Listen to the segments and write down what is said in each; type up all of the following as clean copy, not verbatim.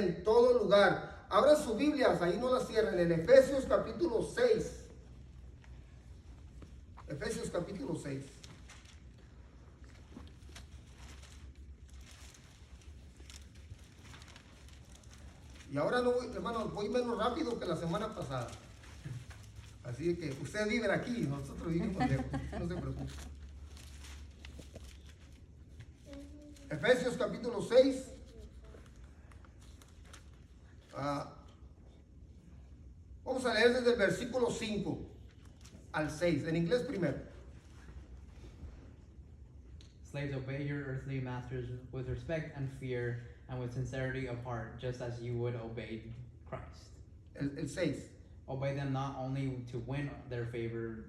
en todo lugar. Abran sus Biblias, ahí no las cierren, en Efesios capítulo 6. Efesios capítulo 6. Y ahora no voy, hermanos, voy menos rápido que la semana pasada. Así que ustedes viven aquí, nosotros vivimos lejos, no se preocupen. Efesios capítulo 6. Vamos a leer desde el versículo 5 al 6, en inglés primero. Slaves, obey your earthly masters with respect and fear and with sincerity of heart, just as you would obey Christ. El 6. Obey them not only to win their favor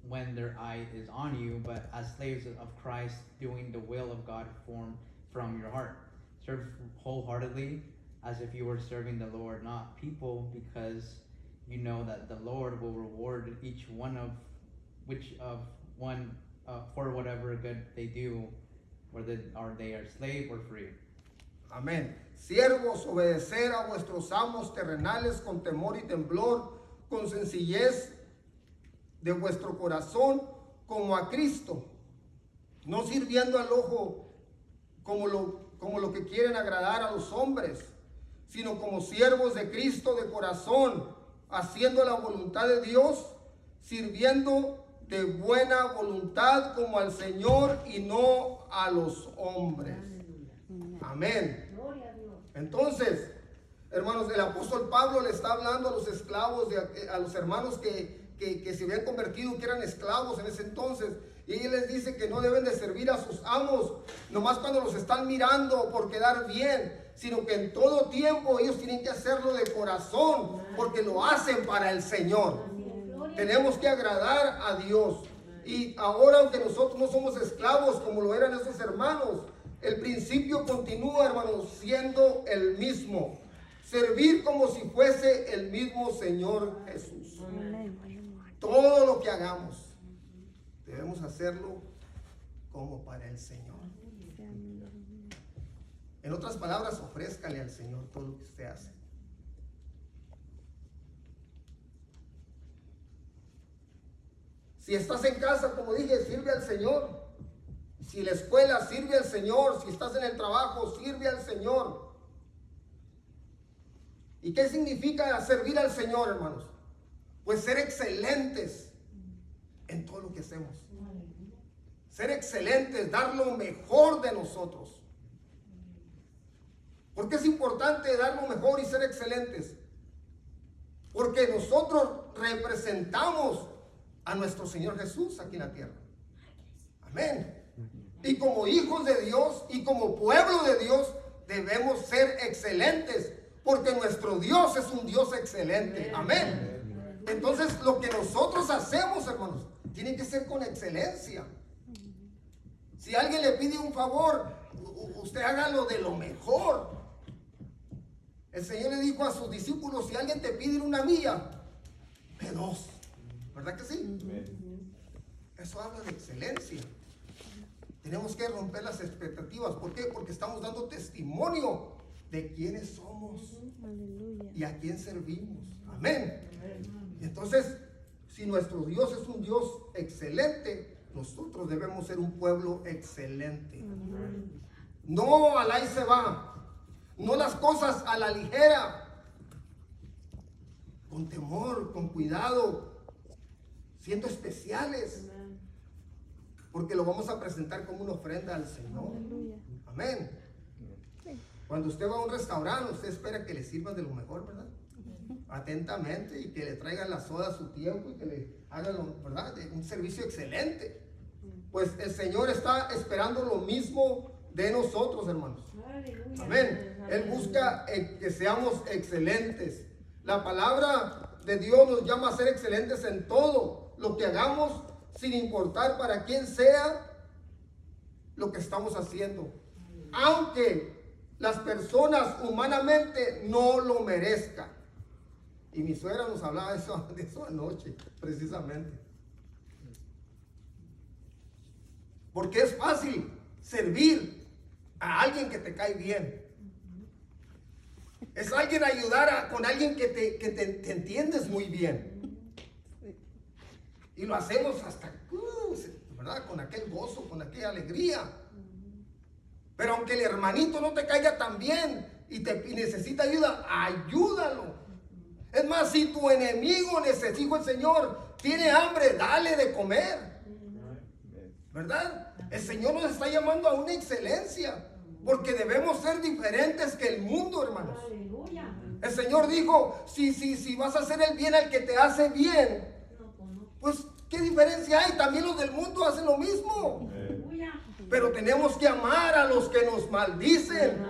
when their eye is on you, but as slaves of Christ, doing the will of God formed from your heart. Serve wholeheartedly, as if you were serving the Lord, not people, because you know that the Lord will reward each one for whatever good they do, whether they are slave or free. Amén. Siervos, obedecer a vuestros amos terrenales con temor y temblor, con sencillez de vuestro corazón, como a Cristo, no sirviendo al ojo como lo que quieren agradar a los hombres, sino como siervos de Cristo de corazón, haciendo la voluntad de Dios, sirviendo de buena voluntad como al Señor y no a los hombres. Amén. Entonces, hermanos, el apóstol Pablo le está hablando a los esclavos, a los hermanos que se habían convertido, que eran esclavos en ese entonces. Y él les dice que no deben de servir a sus amos, nomás cuando los están mirando por quedar bien, sino que en todo tiempo ellos tienen que hacerlo de corazón, porque lo hacen para el Señor. Tenemos que agradar a Dios. Y ahora, aunque nosotros no somos esclavos como lo eran esos hermanos, el principio continúa, hermanos, siendo el mismo. Servir como si fuese el mismo Señor Jesús. Todo lo que hagamos, debemos hacerlo como para el Señor. En otras palabras, ofrézcale al Señor todo lo que usted hace. Si estás en casa, como dije, sirve al Señor. Si en la escuela, sirve al Señor. Si estás en el trabajo, sirve al Señor. ¿Y qué significa servir al Señor, hermanos? Pues ser excelentes en todo lo que hacemos. Ser excelentes, dar lo mejor de nosotros. ¿Por qué es importante dar lo mejor y ser excelentes? Porque nosotros representamos a nuestro Señor Jesús aquí en la tierra. Amén. Y como hijos de Dios y como pueblo de Dios debemos ser excelentes, porque nuestro Dios es un Dios excelente. Amén. Entonces lo que nosotros hacemos, hermanos, tiene que ser con excelencia. Si alguien le pide un favor, usted hágalo de lo mejor. El Señor le dijo a sus discípulos: si alguien te pide una milla, ve dos. ¿Verdad que sí? Eso habla de excelencia. Tenemos que romper las expectativas. ¿Por qué? Porque estamos dando testimonio de quiénes somos y a quién servimos. Amén. Entonces, si nuestro Dios es un Dios excelente, nosotros debemos ser un pueblo excelente. No al ahí se va. No las cosas a la ligera. Con temor, con cuidado, siendo especiales. Porque lo vamos a presentar como una ofrenda al Señor. Amén. Cuando usted va a un restaurante, usted espera que le sirvan de lo mejor, ¿verdad? Atentamente, y que le traigan la soda a su tiempo y que le hagan, ¿verdad?, un servicio excelente. Pues el Señor está esperando lo mismo de nosotros, hermanos. Amén. Él busca que seamos excelentes. La palabra de Dios nos llama a ser excelentes en todo lo que hagamos, sin importar para quién sea lo que estamos haciendo, aunque las personas humanamente no lo merezcan. Y mi suegra nos hablaba de eso anoche, precisamente. Porque es fácil servir a alguien que te cae bien. Es alguien ayudar con alguien que te entiendes muy bien. Y lo hacemos hasta, ¿verdad? Con aquel gozo, con aquella alegría. Pero aunque el hermanito no te caiga tan bien y necesita ayuda, ayúdalo. Es más, si tu enemigo necesita el Señor, tiene hambre, dale de comer. ¿Verdad? El Señor nos está llamando a una excelencia, porque debemos ser diferentes que el mundo, hermanos. El Señor dijo, si vas a hacer el bien al que te hace bien, pues ¿qué diferencia hay? También los del mundo hacen lo mismo. Pero tenemos que amar a los que nos maldicen.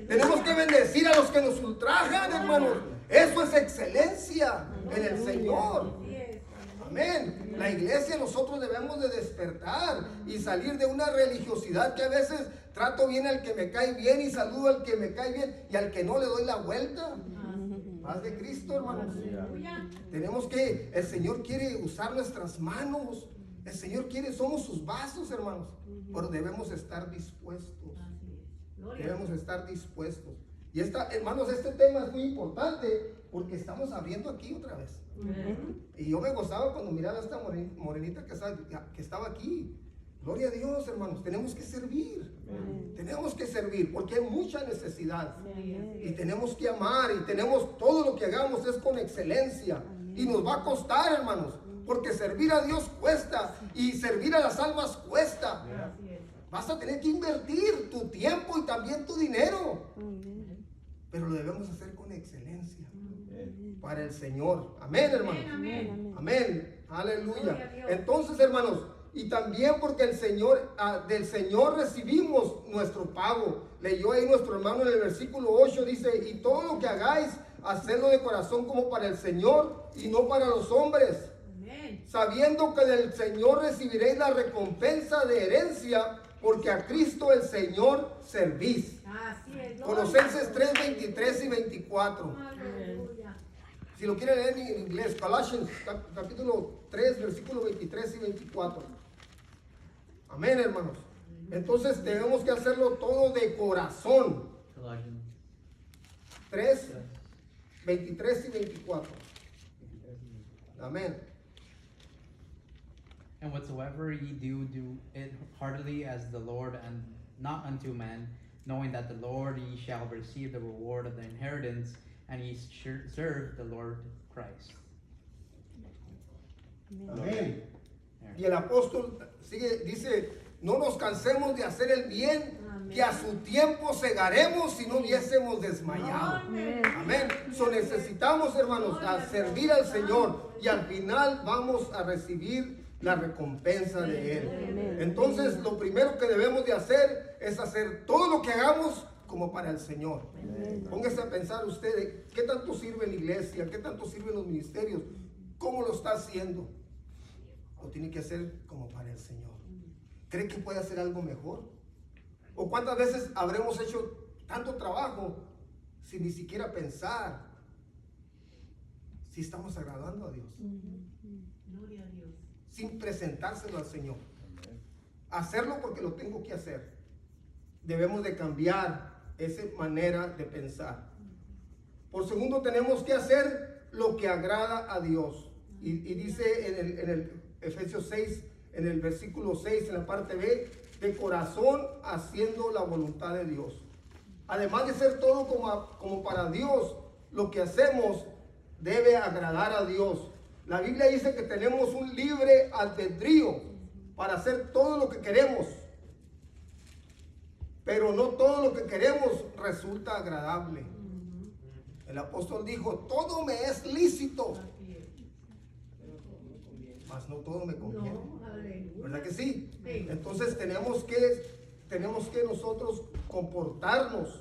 Tenemos que bendecir a los que nos ultrajan, hermanos. Eso es excelencia en el Señor. Amén. La iglesia, nosotros debemos de despertar y salir de una religiosidad que a veces trato bien al que me cae bien y saludo al que me cae bien y al que no le doy la vuelta. Paz de Cristo, hermanos. Tenemos que, el Señor quiere usar nuestras manos. El Señor quiere, somos sus vasos, hermanos. Pero debemos estar dispuestos. Debemos estar dispuestos. Y hermanos, este tema es muy importante porque estamos abriendo aquí otra vez. Y yo me gozaba cuando miraba a esta morenita que estaba aquí. Gloria a Dios, hermanos. Tenemos que servir. Tenemos que servir porque hay mucha necesidad. Y tenemos que amar y todo lo que hagamos es con excelencia. Y nos va a costar, hermanos, porque servir a Dios cuesta y servir a las almas cuesta. Vas a tener que invertir tu tiempo y también tu dinero. Pero lo debemos hacer con excelencia para el Señor. Amén, hermanos. Amén. Aleluya. Entonces, hermanos, y también porque del Señor recibimos nuestro pago. Leyó ahí nuestro hermano en el versículo 8, dice, y todo lo que hagáis, hacedlo de corazón como para el Señor y no para los hombres, sabiendo que del Señor recibiréis la recompensa de herencia, porque a Cristo el Señor servís. Colosenses 3, 23 y 24. Si lo quieren leer en inglés, Colossians capítulo 3, versículos 23 y 24. Amén, hermanos. Entonces tenemos que hacerlo todo de corazón. 3, 23 y 24. Amén. And whatsoever ye do, do it heartily as the Lord and not unto man, knowing that the Lord ye shall receive the reward of the inheritance, and ye serve the Lord Christ. Amén. Y el apóstol dice, no nos cansemos de hacer el bien, que a su tiempo segaremos si no hubiésemos desmayado. Amén. So necesitamos, hermanos, a servir al Señor y al final vamos a recibir la recompensa de Él. Entonces, lo primero que debemos de hacer es hacer todo lo que hagamos como para el Señor. Póngase a pensar usted, ¿qué tanto sirve la iglesia? ¿Qué tanto sirven los ministerios? ¿Cómo lo está haciendo? Lo tiene que hacer como para el Señor. ¿Cree que puede hacer algo mejor? ¿O cuántas veces habremos hecho tanto trabajo sin ni siquiera pensar si estamos agradando a Dios? Gloria a Dios. Sin presentárselo al Señor. Hacerlo porque lo tengo que hacer. Debemos de cambiar esa manera de pensar. Por segundo, tenemos que hacer lo que agrada a Dios. Y dice en el Efesios 6, en el versículo 6, en la parte B, de corazón haciendo la voluntad de Dios. Además de ser todo como para Dios, lo que hacemos debe agradar a Dios. La Biblia dice que tenemos un libre albedrío para hacer todo lo que queremos. Pero no todo lo que queremos resulta agradable. El apóstol dijo, todo me es lícito, mas no todo me conviene. ¿Verdad que sí? Entonces tenemos que nosotros comportarnos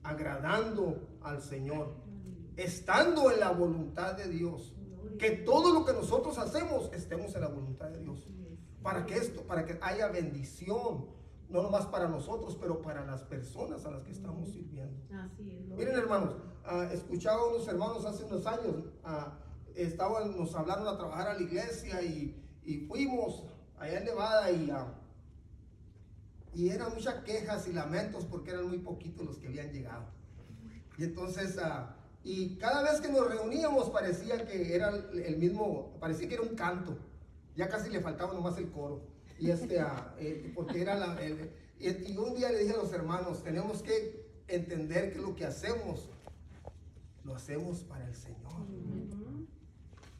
agradando al Señor, estando en la voluntad de Dios. Que todo lo que nosotros hacemos estemos en la voluntad de Dios. Para que haya bendición, no nomás para nosotros, pero para las personas a las que estamos sirviendo. Miren, hermanos, escuchaba a unos hermanos hace unos años, nos hablaron a trabajar a la iglesia y fuimos allá en Nevada y eran muchas quejas y lamentos porque eran muy poquitos los que habían llegado. Y entonces, y cada vez que nos reuníamos parecía que era el mismo, parecía que era un canto. Ya casi le faltaba nomás el coro. Y porque era y un día le dije a los hermanos, tenemos que entender que lo que hacemos, lo hacemos para el Señor.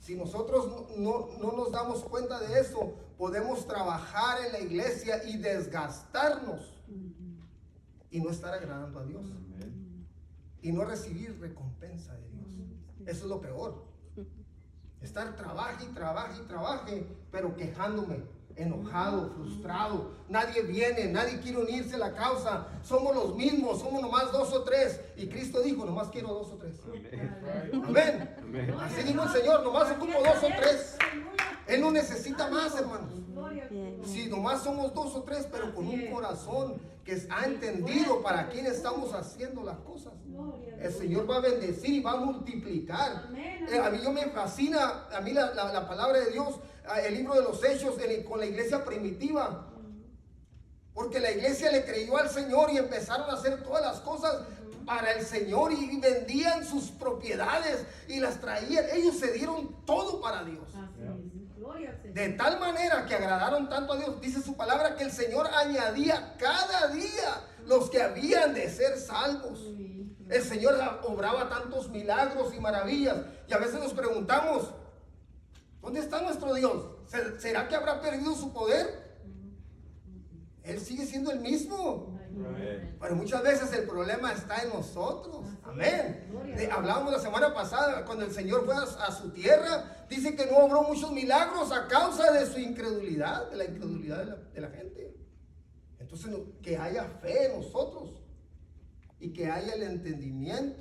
Si nosotros no nos damos cuenta de eso, podemos trabajar en la iglesia y desgastarnos y no estar agradando a Dios y no recibir recompensa de Dios. Eso es lo peor. Estar trabaje y trabaje y trabaje, pero quejándome, enojado, frustrado. Nadie viene, nadie quiere unirse a la causa. Somos los mismos, somos nomás 2 o 3. Y Cristo dijo, nomás quiero 2 o 3. Amén. Amén. Así dijo el Señor, nomás ocupo 2 o 3. Él no necesita más, hermanos. Si nomás somos 2 o 3, pero con un corazón que ha entendido para quién estamos haciendo las cosas, el Señor va a bendecir y va a multiplicar. A mí me fascina, a mí la palabra de Dios, el libro de los Hechos con la iglesia primitiva. Porque la iglesia le creyó al Señor y empezaron a hacer todas las cosas para el Señor y vendían sus propiedades y las traían. Ellos se dieron todo para Dios. De tal manera que agradaron tanto a Dios, dice su palabra, que el Señor añadía cada día los que habían de ser salvos. El Señor obraba tantos milagros y maravillas. Y a veces nos preguntamos, ¿dónde está nuestro Dios? ¿Será que habrá perdido su poder? Él sigue siendo el mismo. Pero muchas veces el problema está en nosotros. Amén. Hablábamos la semana pasada, cuando el Señor fue a su tierra, dice que no obró muchos milagros a causa de su incredulidad, de la incredulidad de la gente. Entonces, que haya fe en nosotros y que haya el entendimiento